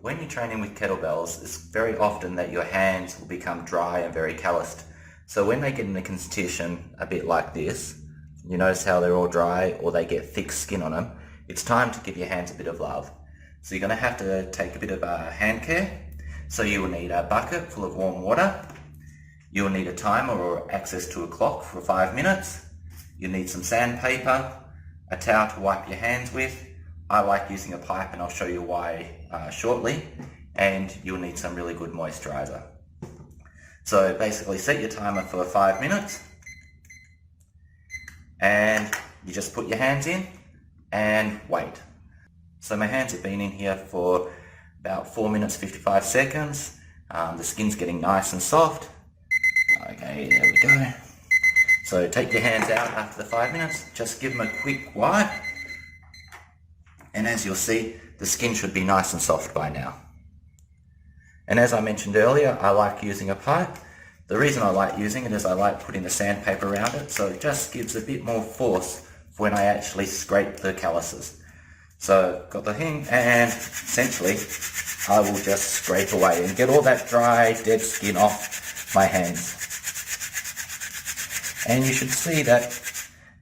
When you're training with kettlebells, it's very often that your hands will become dry and very calloused. So when they get in a condition a bit like this, you notice how they're all dry or they get thick skin on them, it's time to give your hands a bit of love. So you're going to have to take a bit of hand care. So you will need a bucket full of warm water. You will need a timer or access to a clock for 5 minutes. You'll need some sandpaper, a towel to wipe your hands with. I like using a pipe and I'll show you why shortly. And you'll need some really good moisturizer. So basically set your timer for 5 minutes and you just put your hands in and wait. So my hands have been in here for about 4 minutes 55 seconds. The skin's getting nice and soft. Okay, there we go. So take your hands out after the 5 minutes, just give them a quick wipe. And as you'll see, the skin should be nice and soft by now. And as I mentioned earlier, I like using a pipe. The reason I like using it is I like putting the sandpaper around it, so it just gives a bit more force for when I actually scrape the calluses. So got the thing, and essentially I will just scrape away and get all that dry, dead skin off my hands. And you should see that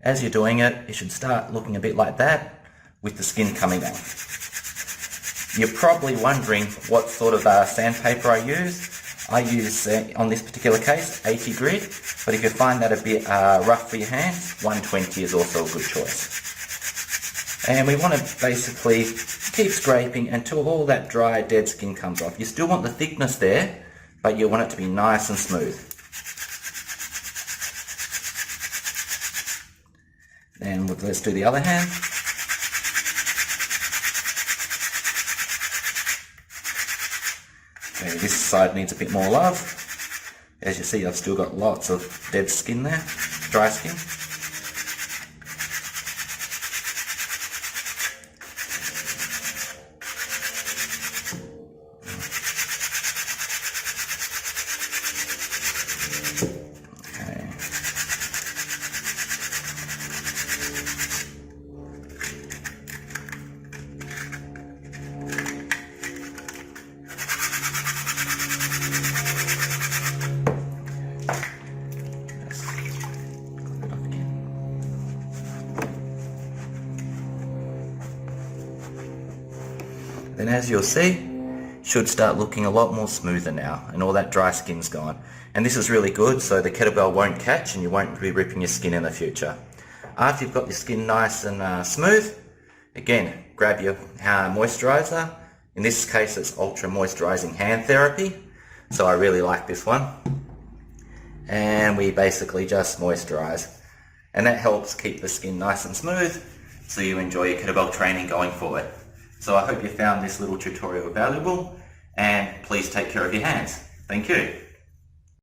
as you're doing it, it should start looking a bit like that with the skin coming off. You're probably wondering what sort of sandpaper I use. I use, on this particular case, 80 grit, but if you find that a bit rough for your hands, 120 is also a good choice. And we want to basically keep scraping until all that dry, dead skin comes off. You still want the thickness there, but you want it to be nice and smooth. Then let's do the other hand. Okay, this side needs a bit more love. As you see, I've still got lots of dead skin there, dry skin. Then as you'll see, should start looking a lot more smoother now and all that dry skin's gone. And this is really good so the kettlebell won't catch and you won't be ripping your skin in the future. After you've got your skin nice and smooth, again, grab your moisturizer. In this case it's Ultra Moisturizing Hand Therapy, so I really like this one. And we basically just moisturize. And that helps keep the skin nice and smooth so you enjoy your kettlebell training going forward. So I hope you found this little tutorial valuable and please take care of your hands. Thank you.